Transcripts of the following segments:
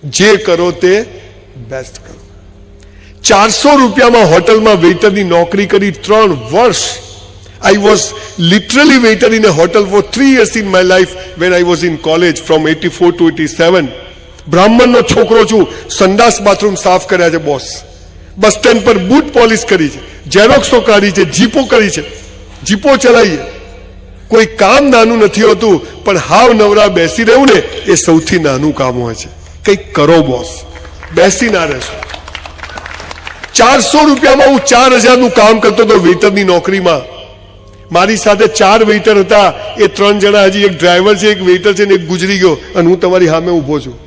જે કરો તે બેસ્ટ કરો. 400 રૂપિયામાં હોટલમાં વેઇટરની નોકરી કરી 3 વર્ષ. I was literally waiter in a hotel for 3 years in my life when I was in college from 84 to 87. બ્રાહ્મણનો છોકરો છું, સંડાસ બાથરૂમ સાફ કર્યા છે બોસ, બસ સ્ટેન્ડ પર બૂટ પોલિશ કરી છે, ઝેરોક્સો કાઢી છે, જીપો કરી છે, જીપો ચલાવીએ. કોઈ કામ નાનું નથી હોતું, પણ હાવ નવરા બેસી રહેવું ને એ સૌથી નાનું કામ હોય છે. કંઈક કરો બોસ, બેસી ના રહેશો. 400 રૂપિયામાં હું 4000નું કામ કરતો હતો વેઇટરની નોકરીમાં. મારી સાથે 4 વેઇટર હતા, એ 3 જણા, હજી એક ડ્રાઈવર છે, એક વેઇટર છે ને એક ગુજરી ગયો, અને હું તમારી સામે ઉભો છું.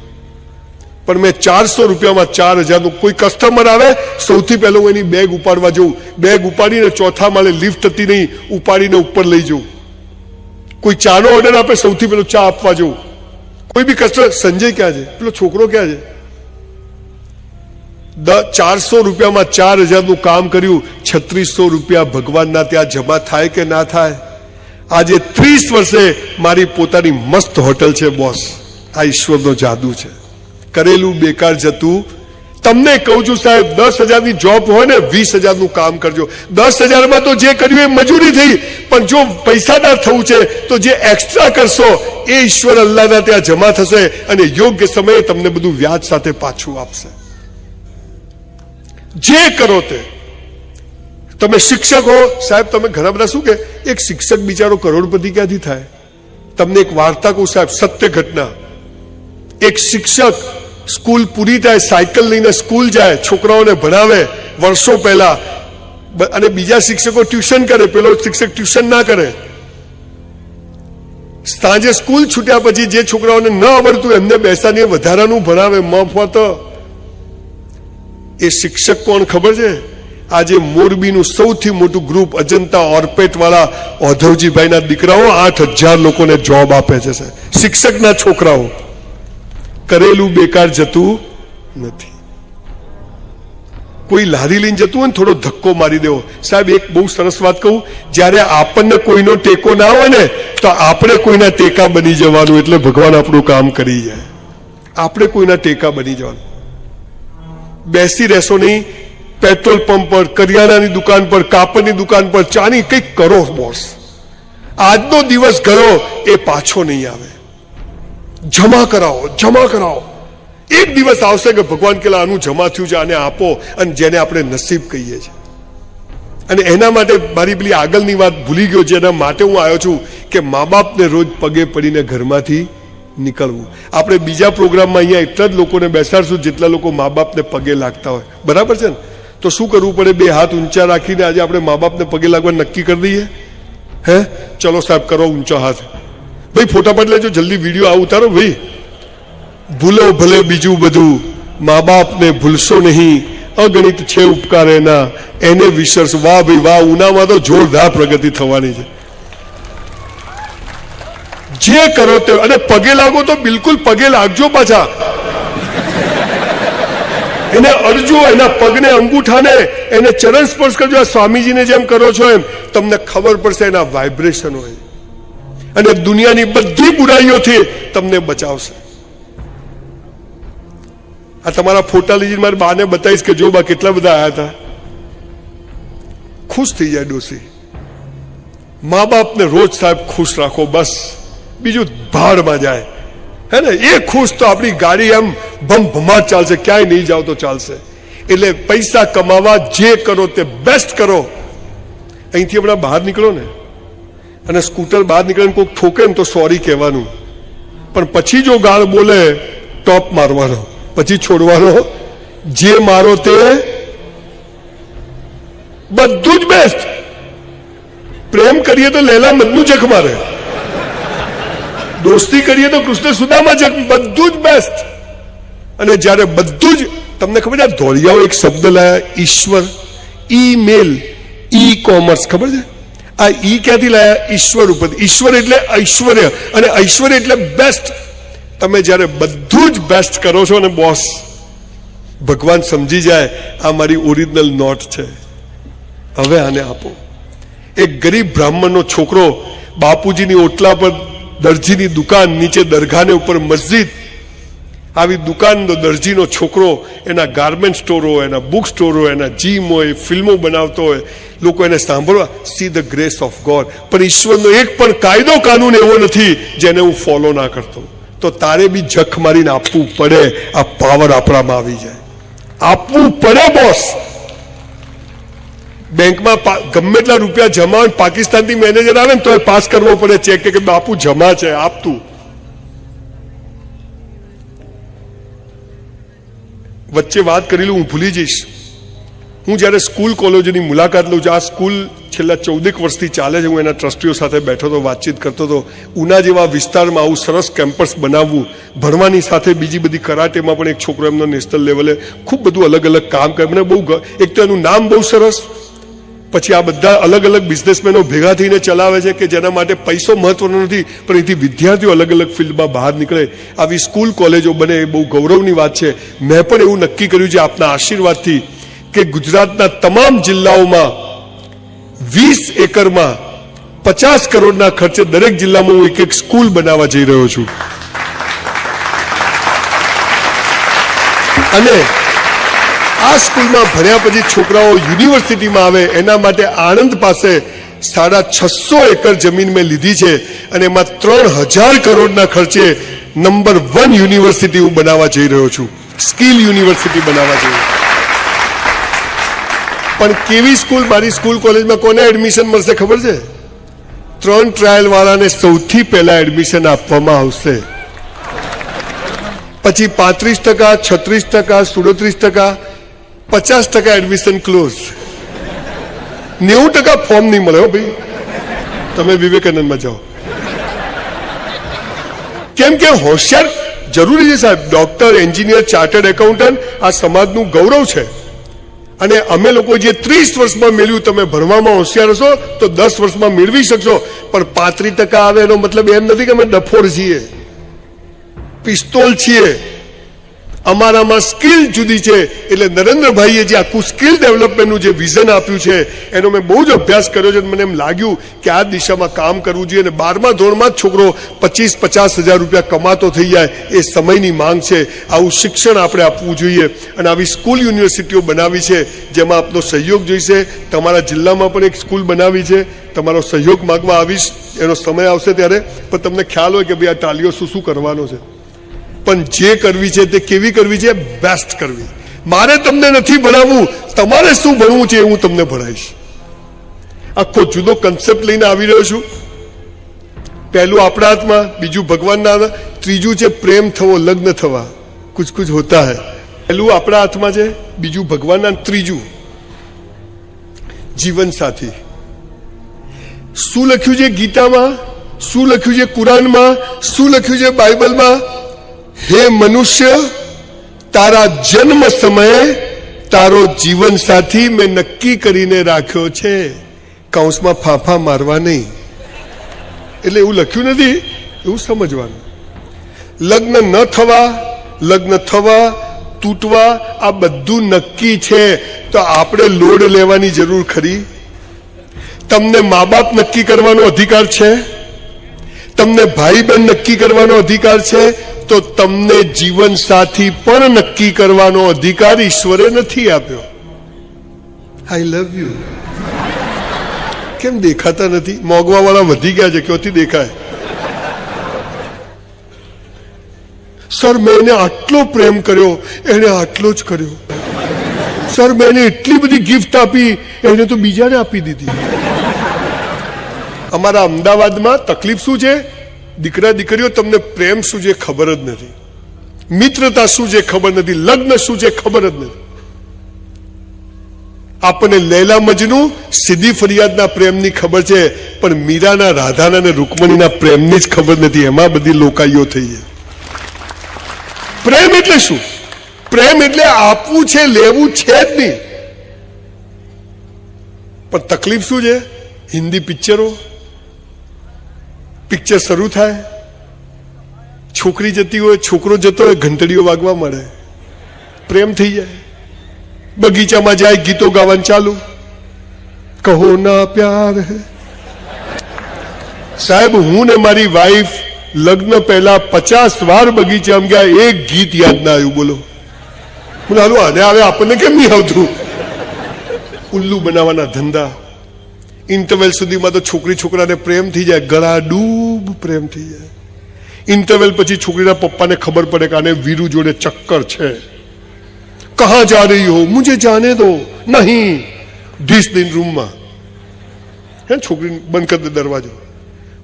પણ મેં 400 રૂપિયામાં 4000નું. કોઈ કસ્ટમર આવે, સૌથી પહેલો હું એની બેગ ઉપાડવા જઉં, બેગ ઉપાડીને 4થા માળે લિફ્ટ હતી નહીં, ઉપાડીને ઉપર લઈ જઉં. કોઈ ચાનો ઓર્ડર આપે, સૌથી પહેલો ચા આપવા જઉં. કોઈ બી કસ્ટમર, સંજય ક્યાં છે, પેલો છોકરો ક્યાં છે? 400 રૂપિયામાં 4000નું કામ કર્યું. 3600 રૂપિયા ભગવાનના ત્યાં જમા થાય કે ના થાય? આજે 30 વર્ષે મારી પોતાની મસ્ત હોટલ છે બોસ. આ ઈશ્વરનો જાદુ છે. કરેલું બેકાર જતું. તમને કહું છું સાહેબ, 10,000ની જોબ હોય ને, 20,000નું કામ કરજો. 10,000માં તો જે કર્યું એ મજૂરી થઈ, પણ જો પૈસાદાર થવું છે તો જે એક્સ્ટ્રા કરશો એ ઈશ્વર અલ્લાહના ત્યાં જમા થશે, અને યોગ્ય સમયે તમને બધું વ્યાજ સાથે પાછું આપશે. જે કરો તે. તમે શિક્ષક હો સાહેબ, તમે ઘણા બધા શું કે એક શિક્ષક બિચારો કરોડપતિ ક્યાંથી થાય? તમને એક વાર્તા કહું સાહેબ, સત્ય ઘટના. એક શિક્ષક સ્કૂલ પૂરી થાય, સાયકલ લઈને સ્કૂલ જાય, છોકરાઓને ભણાવે વર્ષો પહેલા, અને બીજા શિક્ષકો ટ્યુશન કરે, પેલો શિક્ષક ટ્યુશન ના કરે. સાંજે સ્કૂલ છૂટ્યા પછી જે છોકરાઓને ન આવડતું એમને બેસાડીને વધારાનું ભણાવે મફત. એ શિક્ષક કોણ ખબર છે? આજે મોરબીનું સૌથી મોટું ગ્રુપ અજંતા ઓર્પેટ વાળા ઓધવજીભાઈના દીકરાઓ 8000 લોકોને જોબ આપે છે. શિક્ષકના છોકરાઓ. કરેલું બેકાર જતું નથી. કોઈ લારી લઈને જતું હોય ને, થોડો ધક્કો મારી દેવો. સાહેબ એક બહુ સરસ વાત કહું, જ્યારે આપણને કોઈનો ટેકો ના હોય ને, તો આપણે કોઈના ટેકા બની જવાનું, એટલે ભગવાન આપણું કામ કરી જાય. આપણે કોઈના ટેકા બની જવાનું. બેસી રહેશો નહીં. પેટ્રોલ પંપ પર, કરિયાણાની દુકાન પર, કાપડની દુકાન પર, ચાની કંઈક કરો બોસ. આજનો દિવસ ગયો એ પાછો નહીં આવે. જમા કરાવો, જમા કરાવો. એક દિવસ આવશે કે ભગવાન કેલા આનું જમા થયું છે, આને આપો, અને જેને આપણે નસીબ કહીએ છીએ. અને એના માટે મારી પેલી આગળની વાત ભૂલી ગયો, જેના માટે હું આવ્યો છું કે મા બાપને રોજ પગે પડીને ઘરમાંથી નીકળવું. આપણે બીજા પ્રોગ્રામમાં અહીંયા એટલા જ લોકોને બેસાડશું જેટલા લોકો મા બાપને પગે લાગતા હોય. બરાબર છે ને? તો શું કરવું પડે? 2 હાથ ઊંચા રાખીને આજે આપણે મા બાપને પગે લાગવા નક્કી કરી દઈએ. હે, ચલો સાહેબ કરો ઊંચો હાથ. ભાઈ ફોટા પાડી લેજો, જલ્દી વિડીયો આ ઉતારો ભાઈ. ભૂલો ભલે બીજું બધું, મા બાપને ભૂલશો નહીં, અગણિત છે ઉપકાર એના, એને વિસરશ. વાહ ભાઈ વાહ, ઉનામાં તો જોરદાર પ્રગતિ થવાની છે. જે કરો તે, અને પગે લાગો તો બિલકુલ પગે લાગજો પાછા. એને અડજો, એના પગને, અંગૂઠાને, એને ચરણ સ્પર્શ કરજો. આ સ્વામીજીને જેમ કરો છો એમ તમને ખબર પડશે એના વાઇબ્રેશન હોય, અને દુનિયાની બધી બુરાઈઓથી તમને બચાવશે. આ તમારા ફોટા લઈને મારી બાને બતાવીશ કે જો બા કેટલા બધા આવ્યા હતા. ખુશ થઈ જાય ડોસી. મા બાપને રોજ સાહેબ ખુશ રાખો, બસ બીજું ભાડમાં જાય. હે ને? એ ખુશ તો આપણી ગાડી એમ ભમભમાટ ચાલશે, ક્યાંય નહીં જાવ તો ચાલશે. એટલે પૈસા કમાવા જે કરો તે બેસ્ટ કરો. અહીંથી હમણાં બહાર નીકળો ને, અને સ્કૂટર બહાર નીકળે કોઈક ઠોકે ને તો સોરી કહેવાનું, પણ પછી જો ગાળ બોલે ટોપ મારવાનો, પછી છોડવાનો. જે મારો તે બધું જ બેસ્ટ. પ્રેમ કરીએ તો લેલા મનનું જખ મારે, દોસ્તી કરીએ તો કૃષ્ણ સુદામા જખ, બધું જ બેસ્ટ. અને જ્યારે બધું જ, તમને ખબર છે ધોળિયાઓ એક શબ્દ લાયા, ઈશ્વર, ઈમેલ, ઈ કોમર્સ, ખબર છે? આ ઈ ક્યાંથી લાયા? ઈશ્વર ઉપર. ઈશ્વર એટલે ઐશ્વર્ય, અને ઐશ્વર્ય એટલે બેસ્ટ. તમે જ્યારે બધું જ બેસ્ટ કરો છો ને બોસ, ભગવાન સમજી જાય આ મારી ઓરિજિનલ નોટ છે, હવે આને આપો. એક ગરીબ બ્રાહ્મણનો છોકરો બાપુજીની ઓટલા પર, દરજીની દુકાન નીચે, દરગાહને ઉપર મસ્જિદ. આવી દુકાનનો દરજીનો છોકરો એના ગાર્મેન્ટ સ્ટોર હોય, એના બુક સ્ટોર હોય, એના જીમ હોય, ફિલ્મો બનાવતો હોય, લોકો એને સાંભળવા, see the grace of God. પણ ઈશ્વરનો એક પણ કાયદો કાનૂન એવો નથી જેને હું ફોલો ના કરતો. તો તારે બી જખ મારીને આપવું પડે. આ પાવર આપણામાં આવી જાય, આપવું પડે બોસ. બેંકમાં ગમે એટલા રૂપિયા જમા હોય, પાકિસ્તાનથી મેનેજર આવે ને તો પાસ કરવો પડે ચેક કે બાપુ જમા છે, આપતું. વચ્ચે વાત કરેલું હું ભૂલી જઈશ. હું જ્યારે સ્કૂલ કોલેજોની મુલાકાત લઉં છું, આ સ્કૂલ છેલ્લા 14 વર્ષથી ચાલે છે, હું એના ટ્રસ્ટીઓ સાથે બેઠો હતો, વાતચીત કરતો હતો. ઉના જેવા વિસ્તારમાં આવું સરસ કેમ્પસ બનાવવું, ભણવાની સાથે બીજી બધી કરાટેમાં પણ એક છોકરો એમનો નેશનલ લેવલે ખૂબ બધું અલગ અલગ કામ કરે. મને બહુ એક તો એનું નામ બહુ સરસ, પછી આ બધા અલગ અલગ બિઝનેસમેનો ભેગા થઈને ચલાવે છે કે જેના માટે પૈસો મહત્વનો નથી, પણ એથી વિદ્યાર્થીઓ અલગ અલગ ફિલ્ડમાં બહાર નીકળે. આવી સ્કૂલ કોલેજો બને એ બહુ ગૌરવની વાત છે. મેં પણ એવું નક્કી કર્યું છે આપના આશીર્વાદથી કે ગુજરાતના તમામ જિલ્લાઓમાં 20 એકરમાં 50 કરોડના ખર્ચે દરેક જિલ્લામાં હું એક સ્કૂલ બનાવવા જઈ રહ્યો છું. અને આ સ્કૂલમાં ભણ્યા પછી છોકરાઓ યુનિવર્સિટીમાં આવે એના માટે આણંદ પાસે 650 એકર જમીન મેં લીધી છે અને એમાં 3000 કરોડના ખર્ચે નંબર 1 યુનિવર્સિટી હું બનાવવા જઈ રહ્યો છું. સ્કિલ યુનિવર્સિટી બનાવવા જઈ રહ્યો. પણ કેવી સ્કૂલ? મારી સ્કૂલ કોલેજમાં કોને એડમિશન મળશે ખબર છે? 3 ટ્રાયલ વાળાને સૌથી પહેલા એડમિશન આપવામાં આવશે. પછી 35%, 36%, 37%, 50% એડમિશન ક્લોઝ. 90% ફોર્મ નહીં મળે હો ભાઈ. તમે વિવેકાનંદમાં જાઓ. કેમ કે હોશિયાર જરૂરી છે સાહેબ. ડોક્ટર, એન્જિનિયર, ચાર્ટર્ડ એકાઉન્ટન્ટ આ સમાજનું ગૌરવ છે. અને અમે લોકો જે 30 વર્ષમાં મેળવ્યું, તમે ભણવામાં હોશિયાર હશો તો 10 વર્ષમાં મેળવી શકશો. પણ 35% આવે એનો મતલબ એમ નથી કે અમે ડફોડ છીએ, પિસ્તોલ છીએ. અમારામાં સ્કિલ જુદી છે. એટલે નરેન્દ્રભાઈએ જે આખું સ્કિલ ડેવલપમેન્ટનું જે વિઝન આપ્યું છે એનો મેં બહુ જ અભ્યાસ કર્યો છે. મને એમ લાગ્યું કે આ દિશામાં કામ કરવું જોઈએ. અને 12મા ધોરણમાં જ છોકરો 25-50 હજાર રૂપિયા કમાતો થઈ જાય એ સમયની માંગ છે. આવું શિક્ષણ આપણે આપવું જોઈએ. અને આવી સ્કૂલ યુનિવર્સિટીઓ બનાવી છે જેમાં આપનો સહયોગ જોઈશે. તમારા જિલ્લામાં પણ એક સ્કૂલ બનાવી છે, તમારો સહયોગ માંગવા આવીશ. એનો સમય આવશે ત્યારે. પણ તમને ખ્યાલ હોય કે ભાઈ આ ટાલીઓ શું કરવાનો છે. પણ જે કરવી છે તે કેવી કરવી છે? બેસ્ટ કરવી. મારે તમને નથી ભણાવવું, તમારે શું ભણવું છે એ હું તમને ભણાવીશ. આખો જુદો કન્સેપ્ટ લઈને આવી રહ્યો છું. પહેલું આપણા હાથમાં, બીજું ભગવાનના હાથમાં, ત્રીજું છે પ્રેમ થવો, લગ્ન થવા. કુછ કુછ હોતા હૈ. પહેલું આપણા હાથમાં છે, બીજું ભગવાનના, ત્રીજું જીવન સાથી. શું લખ્યું છે ગીતામાં? શું લખ્યું છે કુરાનમાં? શું લખ્યું છે બાઇબલમાં? હે મનુષ્ય, તારા જન્મ સમયે તારો જીવન સાથી મેં નક્કી કરીને રાખ્યો છે. કૌંસમાં ફાંફા મારવા નહીં. એટલે એવું લખ્યું નથી, એવું સમજવાનું. લગ્ન ન થવા, લગ્ન થવા, તૂટવા, આ બધું નક્કી છે. તો આપણે લોડ લેવાની જરૂર ખરી? તમને મા બાપ નક્કી કરવાનો અધિકાર છે, તમને ભાઈ બહેન નક્કી કરવાનો અધિકાર છે, તો તમને જીવન સાથી પણ નક્કી કરવાનો અધિકાર ઈશ્વરે નથી આપ્યો. આઈ લવ યુ. કેમ દેખાતા નથી? મોગવા વાળા વધી ગયા છે. ક્યાંથી દેખાય? સર મેં એને આટલો પ્રેમ કર્યો, એને આટલો જ કર્યો. સર મેં એને એટલી બધી ગિફ્ટ આપી, એને તો બીજાને આપી દીધી. અમારા અમદાવાદમાં તકલીફ શું છે? દીકરા દીકરીઓ તમને પ્રેમ શું છે ખબર જ નથી, મિત્રતા શું છે ખબર નથી, લગ્ન શું છે ખબર જ નથી. આપણને લૈલા મજનુ, સીધી ફરિયાદના પ્રેમની ખબર છે, પણ મીરાના, રાધાના અને રૂકમણીના પ્રેમની જ ખબર નથી. એમાં બધી લોકાઈઓ થઈ છે. પ્રેમ એટલે શું? પ્રેમ એટલે આપવું છે, લેવું છે જ નહીં. પણ તકલીફ શું છે? હિન્દી પિક્ચર શરૂ થાય, છોકરી જતી હોય, છોકરો જતો હોય, ઘંટડીઓ વાગવા મળે, પ્રેમ થઈ જાય. બગીચામાં જાય, ગીતો ગાવાનું ચાલુ, કહો ના પ્યાર હે. સાહેબ હું ને મારી વાઈફ લગ્ન પહેલા 50 વાર બગીચામાં ગયા, એક ગીત યાદ ના આવ્યું. બોલો બોલો હાલો આને આવે આપણને કેમ નહીં આવતું? ઉલ્લુ બનાવવાના ધંધા. ઇન્ટરવેલ સુધીમાં તો છોકરી છોકરાને પ્રેમ થઈ જાય, ગળા ડૂબ પ્રેમ થઈ જાય. ઇન્ટરવેલ પછી છોકરીના પપ્પાને ખબર પડે કે આને વીરુ જોડે ચક્કર છે. કહા જા રહી હો, મુझे જાને દો. નહીં, ઢીસ દઈને રૂમમાં હે છોકરી બંધ કરી દે દરવાજો.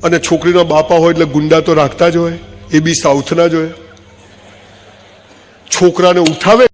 અને છોકરીનો બાપા હોય એટલે ગુંડા તો રાખતા જ હોય, એ બી સાઉથના જ હોય. છોકરાને ઉઠાવે